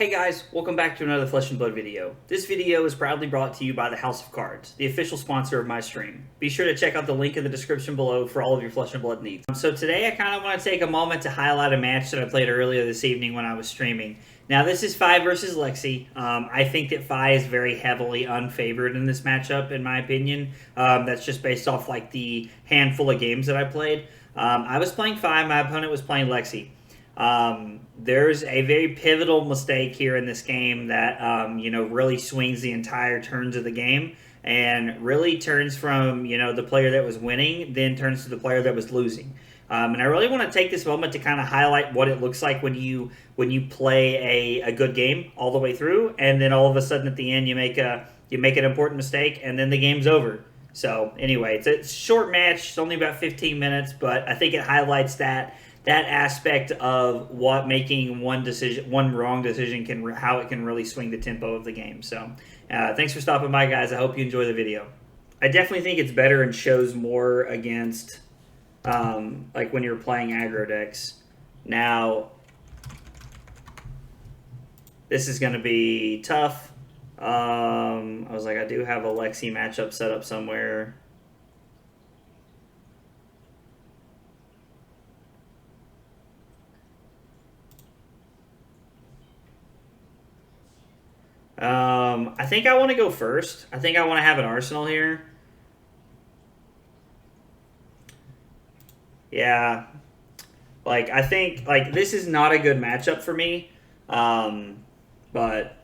Hey guys, welcome back to another Flesh and Blood video. This video is proudly brought to you by the House of Cards, the official sponsor of my stream. Be sure to check out the link in the description below for all of your Flesh and Blood needs. So today I kind of want to take a moment to highlight a match that I played earlier this evening when I was streaming. Now this is Fai versus Lexi. I think that Fai is very heavily unfavored in this matchup in my opinion. That's just based off like the handful of games that I played. I was playing Fai, my opponent was playing Lexi. There's a very pivotal mistake here in this game that, really swings the entire turns of the game and really turns from, the player that was winning, then turns to the player that was losing. And I really want to take this moment to kind of highlight what it looks like when you play a good game all the way through, and then all of a sudden at the end you make an important mistake, and then the game's over. So anyway, it's a short match. It's only about 15 minutes, but I think it highlights that aspect of what making one wrong decision how it can really swing the tempo of the game. So thanks for stopping by, guys. I hope you enjoy the video. I definitely think it's better and shows more against like when you're playing aggro decks. Now this is going to be tough. I was like, I do have a Lexi matchup set up somewhere. I think I want to go first. I think I want to have an arsenal here. Yeah. Like, I think, like, this is not a good matchup for me. But...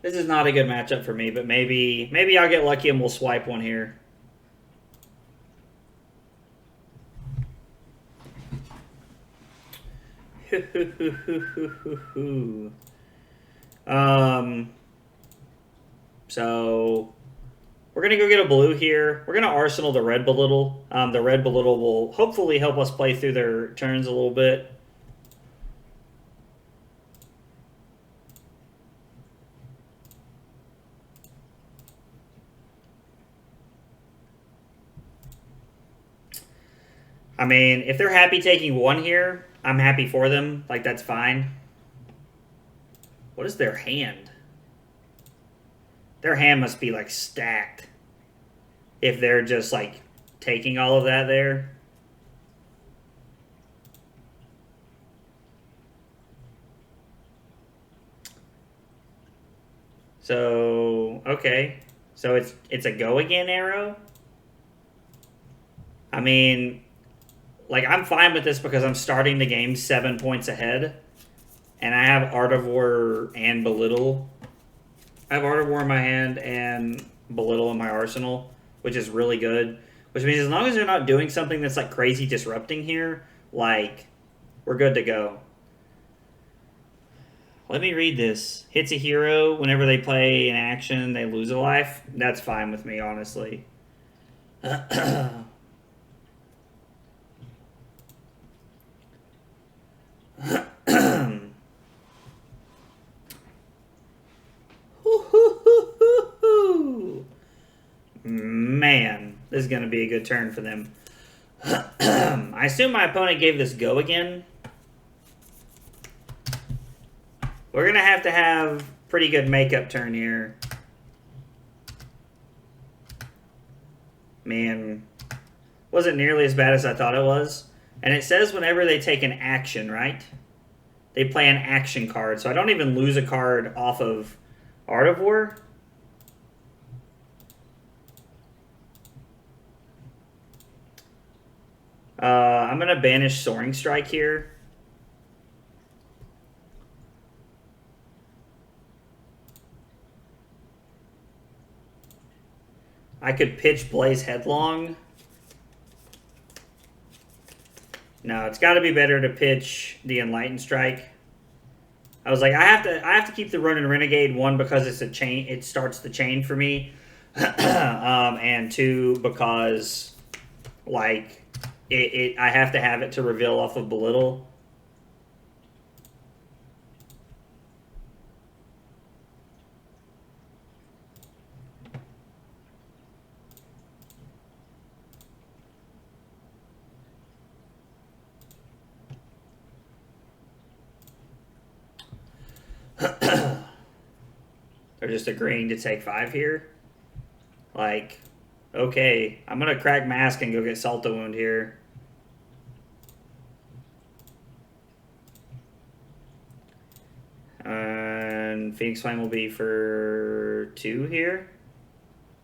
this is not a good matchup for me, but maybe I'll get lucky and we'll swipe one here. So we're gonna go get a blue here. We're gonna arsenal the red Belittle. The red Belittle will hopefully help us play through their turns a little bit. I mean, if they're happy taking one here, I'm happy for them. Like, that's fine. What is their hand? Their hand must be, like, stacked. If they're just, like, taking all of that there. So, okay. So it's a go again arrow? I mean... like, I'm fine with this because I'm starting the game 7 points ahead. And I have Art of War and Belittle. I have Art of War in my hand and Belittle in my arsenal, which is really good. Which means as long as they're not doing something that's, like, crazy disrupting here, like, we're good to go. Let me read this. Hits a hero whenever they play an action, they lose a life. That's fine with me, honestly. Man, this is going to be a good turn for them. I assume my opponent gave this go again. We're going to have pretty good makeup turn here. Man, wasn't nearly as bad as I thought it was. And it says whenever they take an action, right? They play an action card. So I don't even lose a card off of Art of War. I'm going to banish Soaring Strike here. I could pitch Blaze Headlong. No, it's got to be better to pitch the Enlightened Strike. I was like, I have to keep the Ronin Renegade, one because it's a chain, it starts the chain for me, and two because like I have to have it to reveal off of Belittle. are just agreeing to take 5 here. Like, okay, I'm going to crack Mask and go get Salto Wound here. And Phoenix Flame will be for 2 here.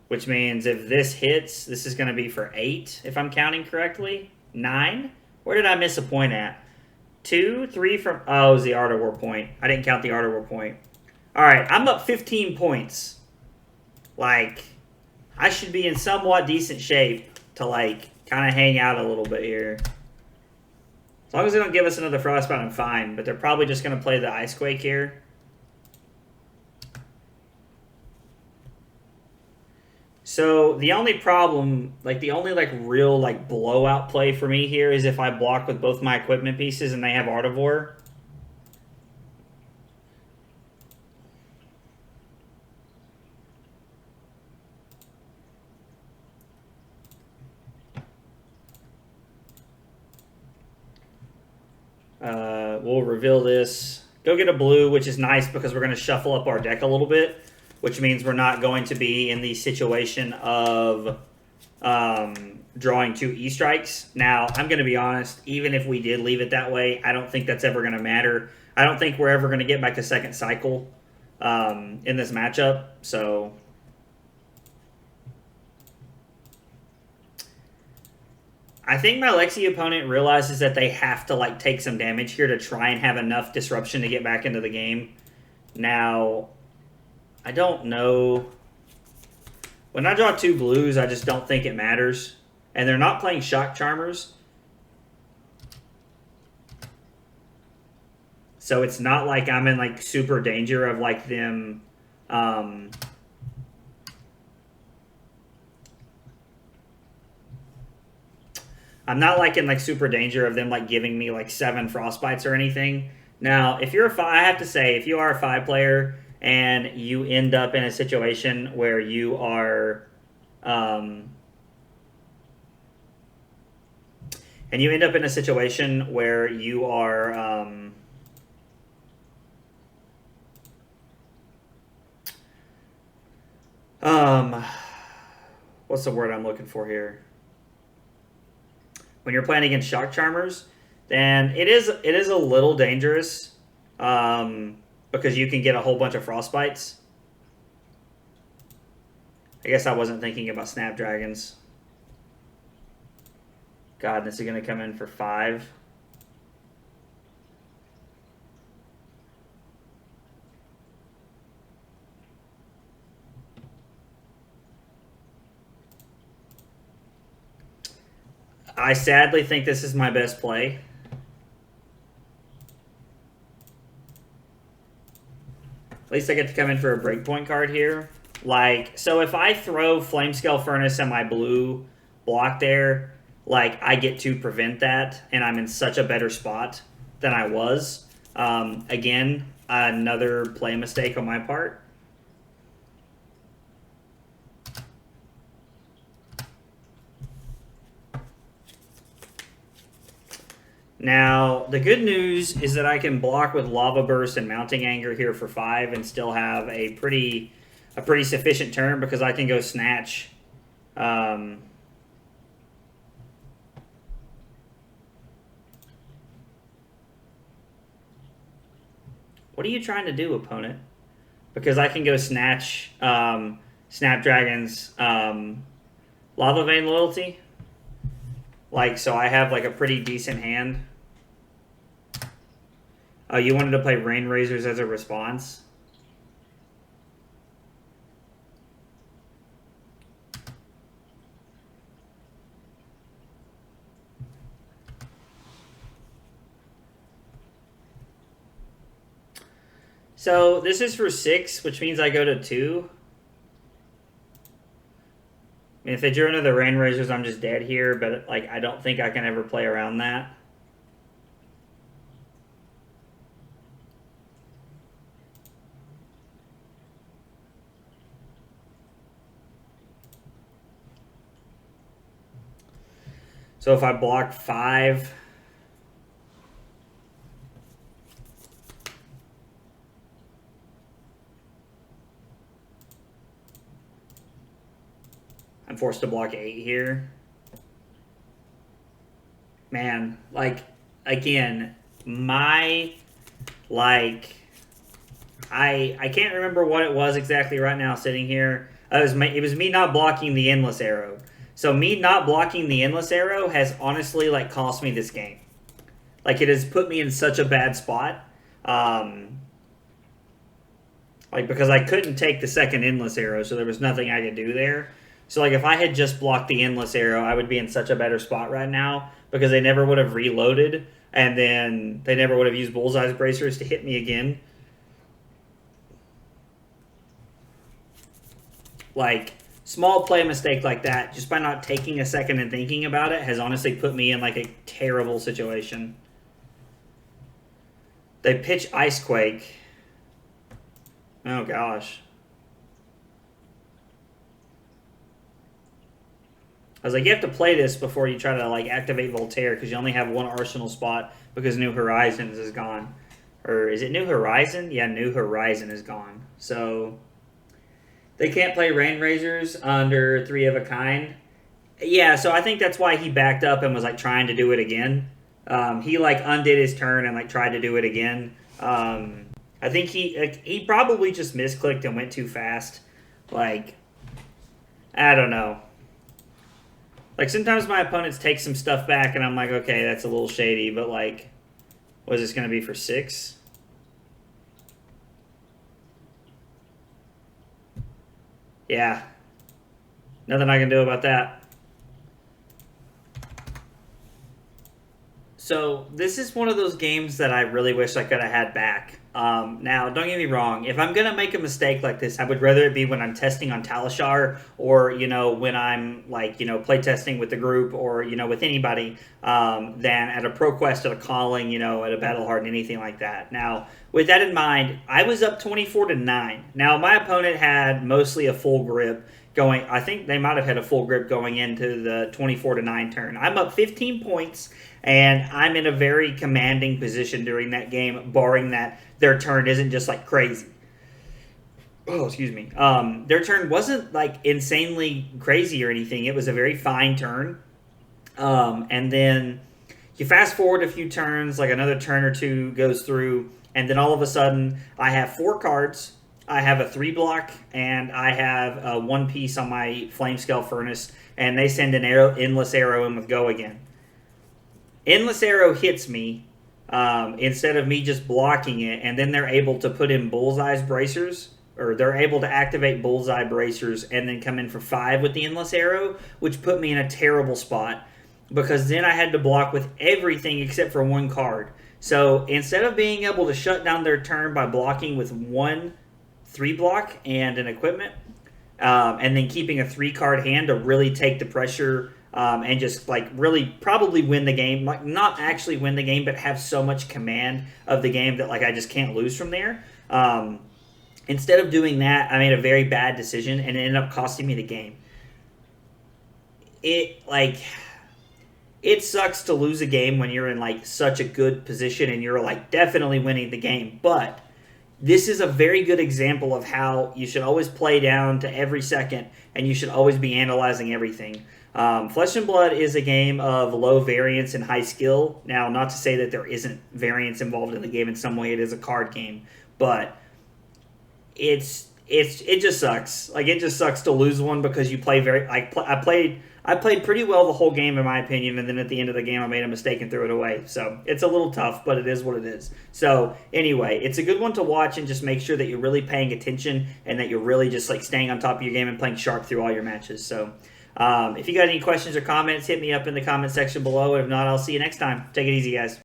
Which means if this hits, this is going to be for 8, if I'm counting correctly. 9? Where did I miss a point at? 2, 3 from... Oh, it was the Art of War point. I didn't count the Art of War point. Alright, I'm up 15 points. Like, I should be in somewhat decent shape to, like, kind of hang out a little bit here. As long as they don't give us another Frostbite, I'm fine. But they're probably just going to play the Ice Quake here. So the only problem, like the only like real like blowout play for me here is if I block with both my equipment pieces and they have Art of War. We'll reveal this. Go get a blue, which is nice because we're going to shuffle up our deck a little bit, which means we're not going to be in the situation of drawing 2 E-strikes. Now, I'm going to be honest, even if we did leave it that way, I don't think that's ever going to matter. I don't think we're ever going to get back to second cycle in this matchup, so... I think my Lexi opponent realizes that they have to like take some damage here to try and have enough disruption to get back into the game. Now, I don't know. When I draw 2 blues, I just don't think it matters. And they're not playing Shock Charmers. So it's not like I'm in like super danger of like them... I'm not like in like super danger of them like giving me like 7 Frostbites or anything. Now, if you're a I have to say, if you are a 5 player and you end up in a situation where you are, where you are, what's the word I'm looking for here? When you're playing against Shock Charmers, then it is a little dangerous because you can get a whole bunch of Frostbites. I guess I wasn't thinking about Snapdragons. God, this is going to come in for 5. I sadly think this is my best play. At least I get to come in for a breakpoint card here. Like, so if I throw Flamescale Furnace and my blue block there, like, I get to prevent that, and I'm in such a better spot than I was. Again, another play mistake on my part. Now, the good news is that I can block with Lava Burst and Mounting Anger here for 5 and still have a pretty sufficient turn because I can go Snatch. What are you trying to do, opponent? Because I can go Snatch, Snapdragons, Lava Vein Loyalty. Like, so I have like a pretty decent hand. Oh, you wanted to play Rain Razors as a response? So this is for 6, which means I go to 2. I mean, if they drew another Rain Razors, I'm just dead here, but like I don't think I can ever play around that. So if I block 5, I'm forced to block 8 here. Man, like, again, my, like, I can't remember what it was exactly right now sitting here. It was me not blocking the Endless Arrow. So me not blocking the Endless Arrow has honestly, like, cost me this game. Like, it has put me in such a bad spot. Like, because I couldn't take the second Endless Arrow, so there was nothing I could do there. So, like, if I had just blocked the Endless Arrow, I would be in such a better spot right now, because they never would have reloaded, and then they never would have used Bullseye's Bracers to hit me again. Like, small play mistake like that, just by not taking a second and thinking about it, has honestly put me in, like, a terrible situation. They pitch Icequake. Oh, gosh. I was like, you have to play this before you try to, like, activate Voltaire, because you only have one arsenal spot because New Horizons is gone. Or is it New Horizon? Yeah, New Horizon is gone. So they can't play Rain Razors under 3 of a kind. Yeah, so I think that's why he backed up and was, like, trying to do it again. He, like, undid his turn and, like, tried to do it again. I think he probably just misclicked and went too fast. Like, I don't know. Like, sometimes my opponents take some stuff back, and I'm like, okay, that's a little shady, but, like, what is this going to be for 6? Yeah. Nothing I can do about that. So, this is one of those games that I really wish I could have had back. Now, don't get me wrong. If I'm going to make a mistake like this, I would rather it be when I'm testing on Talishar, or, you know, when I'm, like, you know, play testing with the group, or, you know, with anybody, than at a ProQuest, at a Calling, you know, at a Battle Hardened, anything like that. Now, with that in mind, I was up 24-9. Now, my opponent had mostly a full grip going. I think they might have had a full grip going into the 24-9 turn. I'm up 15 points, and I'm in a very commanding position during that game, barring that their turn isn't just, like, crazy. Oh, excuse me. Their turn wasn't, like, insanely crazy or anything. It was a very fine turn. And then you fast forward a few turns, like another turn or two goes through, and then all of a sudden I have 4 cards. I have a 3-block, and I have a 1 piece on my Flamescale Furnace, and they send an Endless Arrow in with Go again. Endless Arrow hits me instead of me just blocking it, and then they're able to put in Bullseye's Bracers, or they're able to activate Bullseye Bracers and then come in for 5 with the Endless Arrow, which put me in a terrible spot, because then I had to block with everything except for 1 card. So instead of being able to shut down their turn by blocking with 1 3-block and an equipment, and then keeping a 3-card hand to really take the pressure, and just, like, really probably win the game. Like, not actually win the game, but have so much command of the game that, like, I just can't lose from there. Instead of doing that, I made a very bad decision, and it ended up costing me the game. It sucks to lose a game when you're in, like, such a good position and you're, like, definitely winning the game, but this is a very good example of how you should always play down to every second, and you should always be analyzing everything. Flesh and Blood is a game of low variance and high skill. Now, not to say that there isn't variance involved in the game in some way. It is a card game, but it just sucks. Like, it just sucks to lose one because you play very. I played pretty well the whole game, in my opinion, and then at the end of the game, I made a mistake and threw it away. So it's a little tough, but it is what it is. So anyway, it's a good one to watch, and just make sure that you're really paying attention and that you're really just, like, staying on top of your game and playing sharp through all your matches. So if you got any questions or comments, hit me up in the comment section below. If not, I'll see you next time. Take it easy, guys.